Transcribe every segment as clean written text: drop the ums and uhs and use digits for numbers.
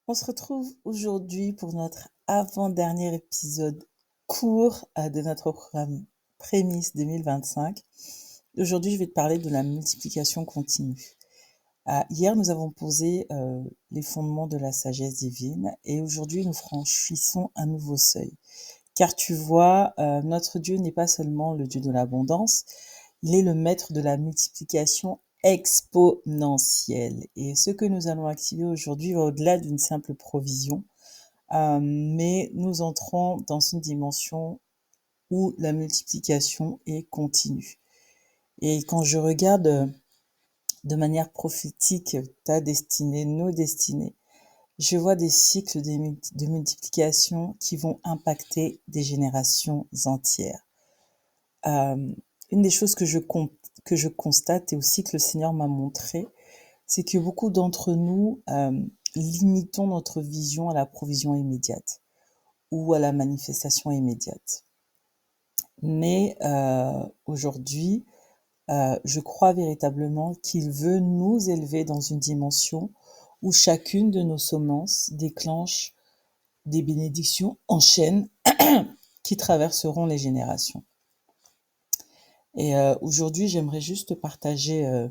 On se retrouve aujourd'hui pour notre avant-dernier épisode court de notre programme Prémisse 2025. Aujourd'hui, je vais te parler de la multiplication continue. Hier, nous avons posé les fondements de la sagesse divine et aujourd'hui, nous franchissons un nouveau seuil. Car tu vois, notre Dieu n'est pas seulement le Dieu de l'abondance, il est le maître de la multiplication exponentielle. Et ce que nous allons activer aujourd'hui va au-delà d'une simple provision, mais nous entrons dans une dimension où la multiplication est continue. Et quand je regarde de manière prophétique ta destinée, nos destinées, je vois des cycles de multiplication qui vont impacter des générations entières. Une des choses que je constate et aussi que le Seigneur m'a montré, c'est que beaucoup d'entre nous limitons notre vision à la provision immédiate ou à la manifestation immédiate. Mais aujourd'hui, je crois véritablement qu'il veut nous élever dans une dimension où chacune de nos semences déclenche des bénédictions en chaîne qui traverseront les générations. Et aujourd'hui, j'aimerais juste partager,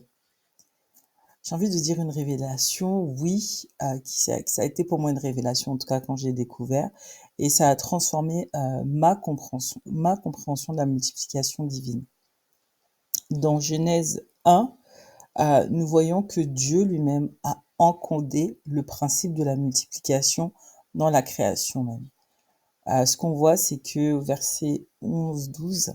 j'ai envie de dire une révélation, oui, ça a été pour moi une révélation, en tout cas quand j'ai découvert, et ça a transformé ma compréhension de la multiplication divine. Dans Genèse 1, nous voyons que Dieu lui-même a encodé le principe de la multiplication dans la création même. Ce qu'on voit, c'est que au verset 11-12,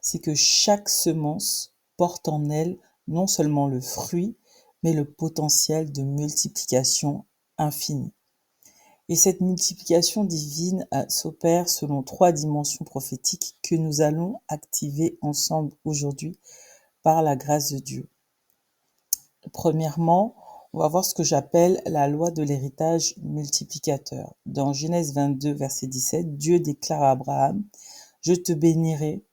c'est que chaque semence porte en elle non seulement le fruit, mais le potentiel de multiplication infinie. Et cette multiplication divine s'opère selon 3 dimensions prophétiques que nous allons activer ensemble aujourd'hui par la grâce de Dieu. Premièrement, on va voir ce que j'appelle la loi de l'héritage multiplicateur. Dans Genèse 22, verset 17, Dieu déclare à Abraham, « Je te bénirai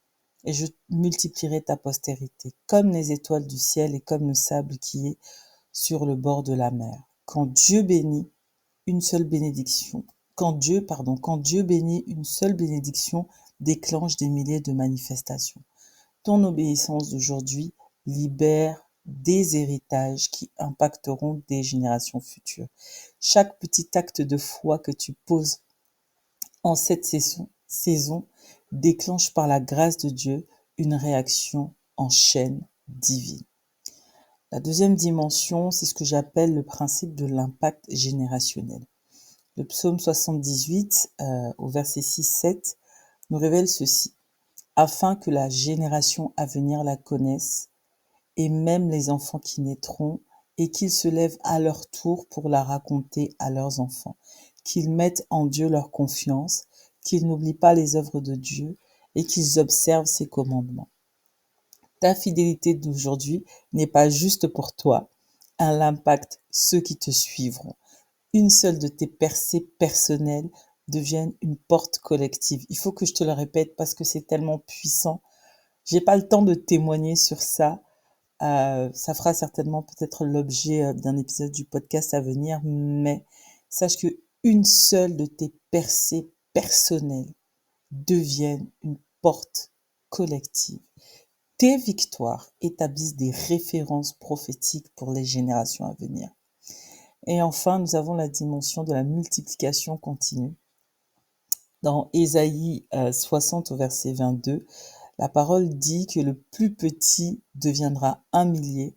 et je multiplierai ta postérité, comme les étoiles du ciel et comme le sable qui est sur le bord de la mer. » Quand Dieu bénit une seule bénédiction, quand Dieu bénit une seule bénédiction, déclenche des milliers de manifestations. Ton obéissance d'aujourd'hui libère des héritages qui impacteront des générations futures. Chaque petit acte de foi que tu poses en cette saison déclenche par la grâce de Dieu une réaction en chaîne divine. La deuxième dimension, c'est ce que j'appelle le principe de l'impact générationnel. Le psaume 78, au verset 6-7, nous révèle ceci. « Afin que la génération à venir la connaisse, et même les enfants qui naîtront, et qu'ils se lèvent à leur tour pour la raconter à leurs enfants, qu'ils mettent en Dieu leur confiance, qu'ils n'oublient pas les œuvres de Dieu, et qu'ils observent ses commandements. » Ta fidélité d'aujourd'hui n'est pas juste pour toi, elle impacte ceux qui te suivront. Une seule de tes percées personnelles devienne une porte collective. Il faut que je te le répète parce que c'est tellement puissant. J'ai pas le temps de témoigner sur ça. Ça fera certainement peut-être l'objet d'un épisode du podcast à venir, mais sache que une seule de tes percées personnelles devienne une porte collective. Tes victoires établissent des références prophétiques pour les générations à venir. Et enfin, nous avons la dimension de la multiplication continue. Dans Ésaïe 60 au verset 22, la parole dit que le plus petit deviendra un millier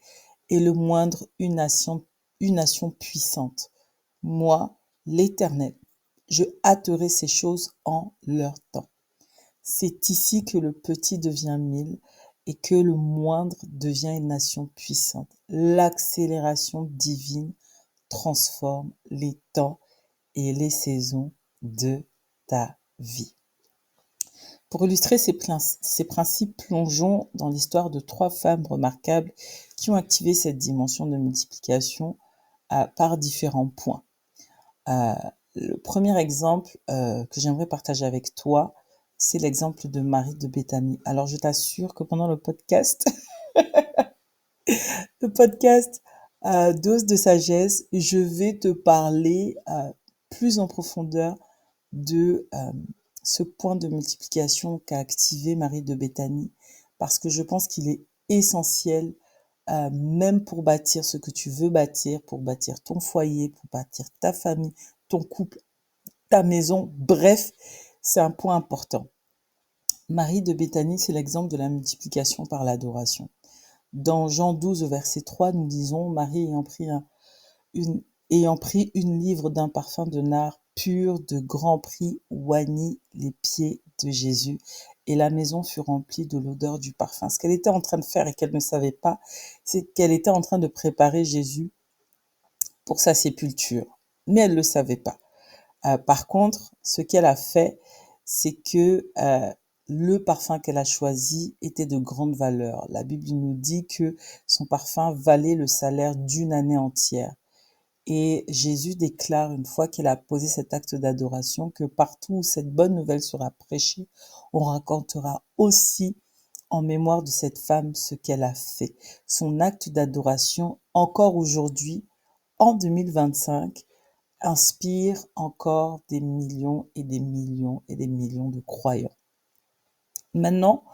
et le moindre une nation puissante. Moi, l'Éternel, je hâterai ces choses en leur temps. C'est ici que le petit devient 1000 et que le moindre devient une nation puissante. L'accélération divine transforme les temps et les saisons de ta vie. Pour illustrer ces principes, plongeons dans l'histoire de 3 femmes remarquables qui ont activé cette dimension de multiplication par différents points. Le premier exemple que j'aimerais partager avec toi, c'est l'exemple de Marie de Béthanie. Alors, je t'assure que pendant le podcast, Dose de sagesse, je vais te parler plus en profondeur de ce point de multiplication qu'a activé Marie de Béthanie, parce que je pense qu'il est essentiel, même pour bâtir ce que tu veux bâtir, pour bâtir ton foyer, pour bâtir ta famille, ton couple, ta maison, bref, c'est un point important. Marie de Béthanie, c'est l'exemple de la multiplication par l'adoration. Dans Jean 12, verset 3, nous disons, Marie ayant pris une livre d'un parfum de nard pur de grand prix, oignit les pieds de Jésus, et la maison fut remplie de l'odeur du parfum. Ce qu'elle était en train de faire et qu'elle ne savait pas, c'est qu'elle était en train de préparer Jésus pour sa sépulture. Mais elle ne le savait pas. Par contre, ce qu'elle a fait, c'est que le parfum qu'elle a choisi était de grande valeur. La Bible nous dit que son parfum valait le salaire d'une année entière. Et Jésus déclare, une fois qu'elle a posé cet acte d'adoration, que partout où cette bonne nouvelle sera prêchée, on racontera aussi en mémoire de cette femme ce qu'elle a fait. Son acte d'adoration, encore aujourd'hui, en 2025, inspire encore des millions et des millions et des millions de croyants. Maintenant,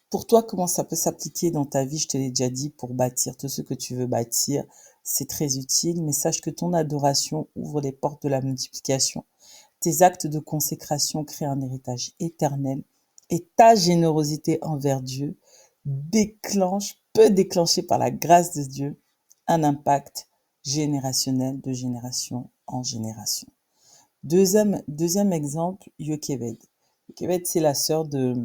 pour toi, comment ça peut s'appliquer dans ta vie? Je te l'ai déjà dit, pour bâtir tout ce que tu veux bâtir, c'est très utile, mais sache que ton adoration ouvre les portes de la multiplication. Tes actes de consécration créent un héritage éternel et ta générosité envers Dieu peut déclencher par la grâce de Dieu un impact générationnel de génération en génération. Deuxième exemple, Yocheved. Yocheved, c'est la sœur de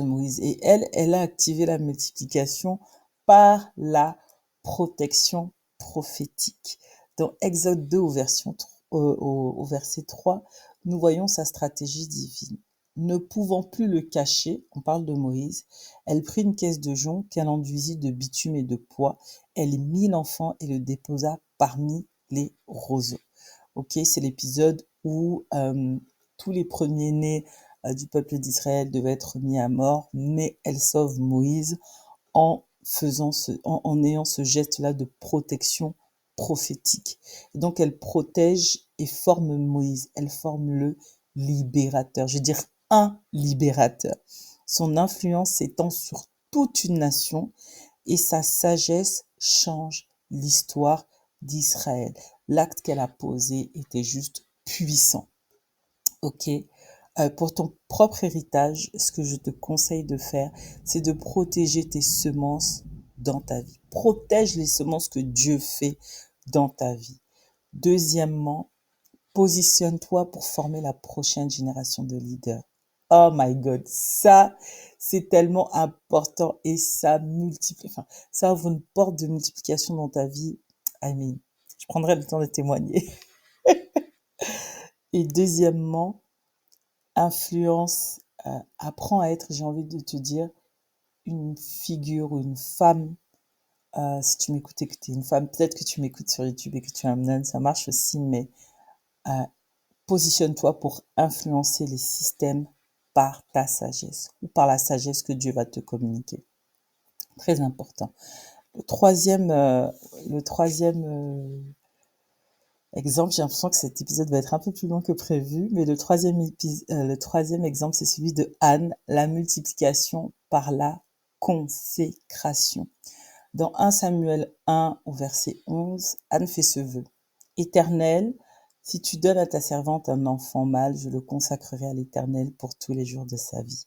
Moïse. Et elle a activé la multiplication par la protection prophétique. Dans Exode 2 au verset 3, nous voyons sa stratégie divine. Ne pouvant plus le cacher, on parle de Moïse, elle prit une caisse de jonc qu'elle enduisit de bitume et de pois. Elle mit l'enfant et le déposa parmi les roseaux. Ok, c'est l'épisode où tous les premiers-nés du peuple d'Israël devaient être mis à mort, mais elle sauve Moïse en ayant ce geste-là de protection prophétique. Et donc elle protège et forme Moïse, elle forme le libérateur, je veux dire un libérateur. Son influence s'étend sur toute une nation et sa sagesse change l'histoire d'Israël. L'acte qu'elle a posé était juste puissant. Ok. Pour ton propre héritage, ce que je te conseille de faire, c'est de protéger tes semences dans ta vie. Protège les semences que Dieu fait dans ta vie. Deuxièmement, positionne-toi pour former la prochaine génération de leaders. Oh my God, ça, c'est tellement important et ça multiplie, enfin, ça ouvre une porte de multiplication dans ta vie. I mean, je prendrai le temps de témoigner. Et deuxièmement, apprends à être, j'ai envie de te dire, une figure ou une femme. Si tu m'écoutes et que tu es une femme, peut-être que tu m'écoutes sur YouTube et que tu es un homme, ça marche aussi, mais positionne-toi pour influencer les systèmes par ta sagesse ou par la sagesse que Dieu va te communiquer. Très important. Le troisième exemple, j'ai l'impression que cet épisode va être un peu plus long que prévu, mais le troisième exemple, c'est celui de Anne, la multiplication par la consécration. Dans 1 Samuel 1 au verset 11, Anne fait ce vœu. Éternel, si tu donnes à ta servante un enfant mâle, je le consacrerai à l'Éternel pour tous les jours de sa vie.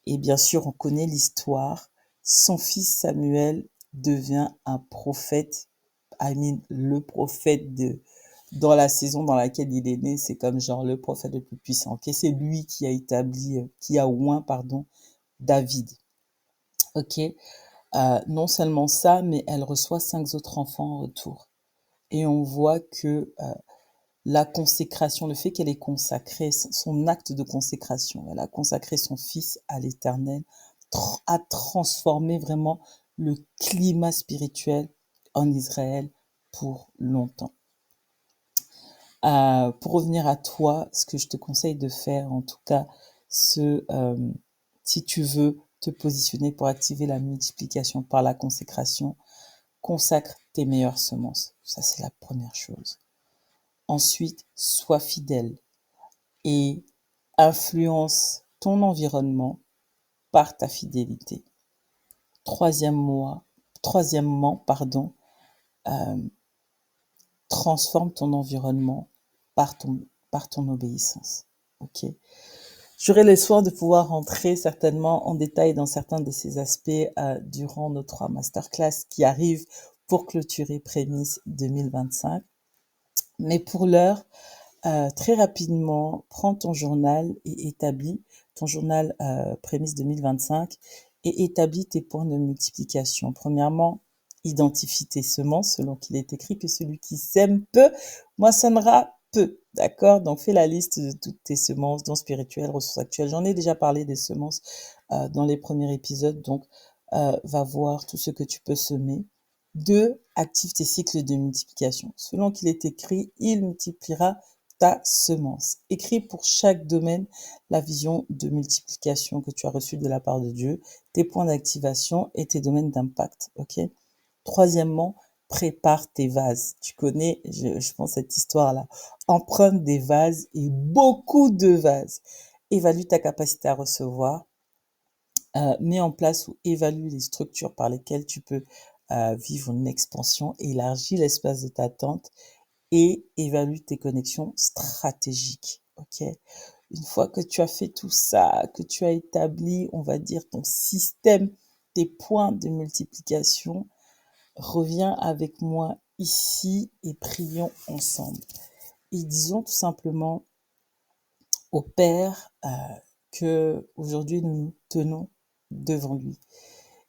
Et bien sûr, on connaît l'histoire. Son fils Samuel devient un prophète, le prophète dans la saison dans laquelle il est né, c'est comme genre le prophète le plus puissant. Ok, c'est lui qui a oint, David. Ok, non seulement ça, mais elle reçoit 5 autres enfants en retour. Et on voit que la consécration, le fait qu'elle ait consacré son acte de consécration, elle a consacré son fils à l'Éternel, a transformé vraiment le climat spirituel en Israël pour longtemps. Pour revenir à toi, ce que je te conseille de faire, en tout cas, si tu veux te positionner pour activer la multiplication par la consécration, consacre tes meilleures semences. Ça, c'est la première chose. Ensuite, sois fidèle et influence ton environnement par ta fidélité. Troisièmement, pardon, euh, transforme ton environnement par ton obéissance. Ok. J'aurai le soin de pouvoir rentrer certainement en détail dans certains de ces aspects durant nos 3 masterclass qui arrivent pour clôturer Prémices 2025. Mais pour l'heure, très rapidement, prends ton journal et établis ton journal Prémices 2025 et établis tes points de multiplication. Premièrement, identifie tes semences, selon qu'il est écrit que celui qui sème peu moissonnera peu. D'accord? Donc, fais la liste de toutes tes semences, dons spirituels, ressources actuelles. J'en ai déjà parlé des semences dans les premiers épisodes, donc va voir tout ce que tu peux semer. 2. Active tes cycles de multiplication. Selon qu'il est écrit, il multipliera ta semence. Écris pour chaque domaine la vision de multiplication que tu as reçue de la part de Dieu, tes points d'activation et tes domaines d'impact. Ok? Troisièmement, prépare tes vases. Tu connais, je pense, cette histoire-là. Emprunte des vases et beaucoup de vases. Évalue ta capacité à recevoir. Mets en place ou évalue les structures par lesquelles tu peux vivre une expansion. Élargis l'espace de ta tente et évalue tes connexions stratégiques. Ok? Une fois que tu as fait tout ça, que tu as établi, on va dire, ton système, tes points de multiplication, reviens avec moi ici et prions ensemble. Et disons tout simplement au Père que aujourd'hui nous nous tenons devant lui.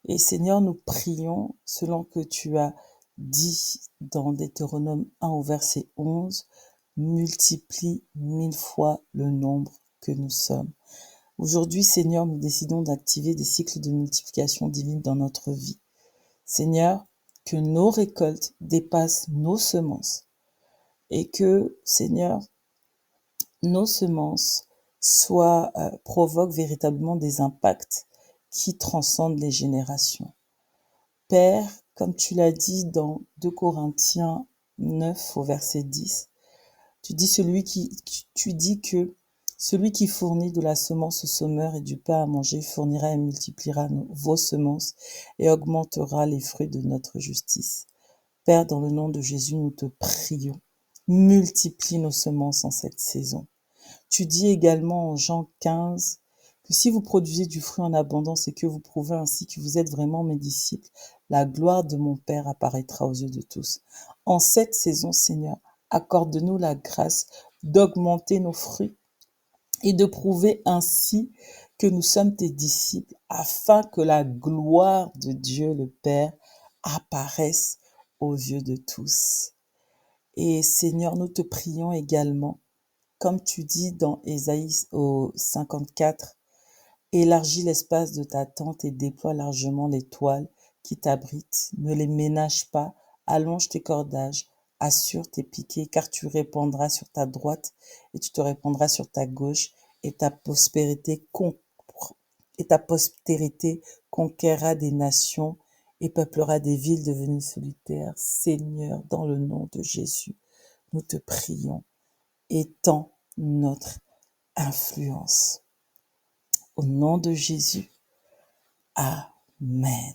Et Seigneur, nous prions selon que tu as dit dans Deutéronome 1 au verset 11, multiplie 1000 fois le nombre que nous sommes. Aujourd'hui, Seigneur, nous décidons d'activer des cycles de multiplication divine dans notre vie. Seigneur, que nos récoltes dépassent nos semences et que, Seigneur, nos semences provoquent véritablement des impacts qui transcendent les générations. Père, comme tu l'as dit dans 2 Corinthiens 9 au verset 10, tu dis que celui qui fournit de la semence au semeur et du pain à manger fournira et multipliera vos semences et augmentera les fruits de notre justice. Père, dans le nom de Jésus, nous te prions. Multiplie nos semences en cette saison. Tu dis également en Jean 15 que si vous produisez du fruit en abondance et que vous prouvez ainsi que vous êtes vraiment mes disciples, la gloire de mon Père apparaîtra aux yeux de tous. En cette saison, Seigneur, accorde-nous la grâce d'augmenter nos fruits et de prouver ainsi que nous sommes tes disciples afin que la gloire de Dieu le Père apparaisse aux yeux de tous. Et Seigneur, nous te prions également, comme tu dis dans Ésaïe au 54, élargis l'espace de ta tente et déploie largement les toiles qui t'abritent. Ne les ménage pas, allonge tes cordages, assure tes piquets, car tu répandras sur ta droite et tu te répandras sur ta gauche, et ta postérité conquérera des nations et peuplera des villes devenues solitaires. Seigneur, dans le nom de Jésus, nous te prions. Étends notre influence. Au nom de Jésus. Amen.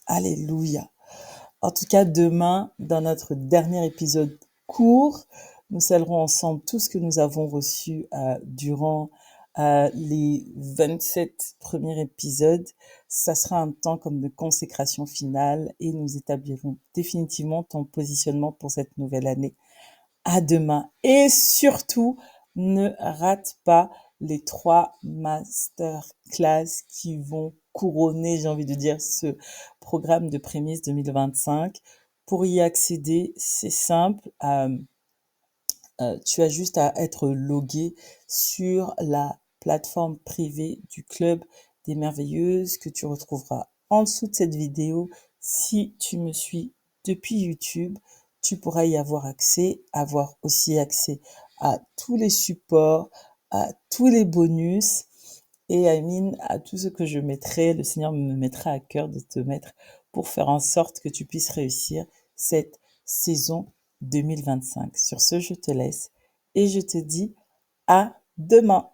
Alléluia. En tout cas, demain, dans notre dernier épisode court, nous saluerons ensemble tout ce que nous avons reçu durant les 27 premiers épisodes. Ça sera un temps comme de consécration finale et nous établirons définitivement ton positionnement pour cette nouvelle année. À demain. Et surtout, ne rate pas les 3 masterclass qui vont couronner, j'ai envie de dire, ce programme de Prémices 2025. Pour y accéder, c'est simple. Tu as juste à être logué sur la plateforme privée du Club des Merveilleuses que tu retrouveras en dessous de cette vidéo. Si tu me suis depuis YouTube, tu pourras y avoir aussi accès à tous les supports, à tous les bonus et à tout ce que je mettrai. Le Seigneur me mettra à cœur de te mettre pour faire en sorte que tu puisses réussir cette saison 2025. Sur ce, je te laisse et je te dis à demain.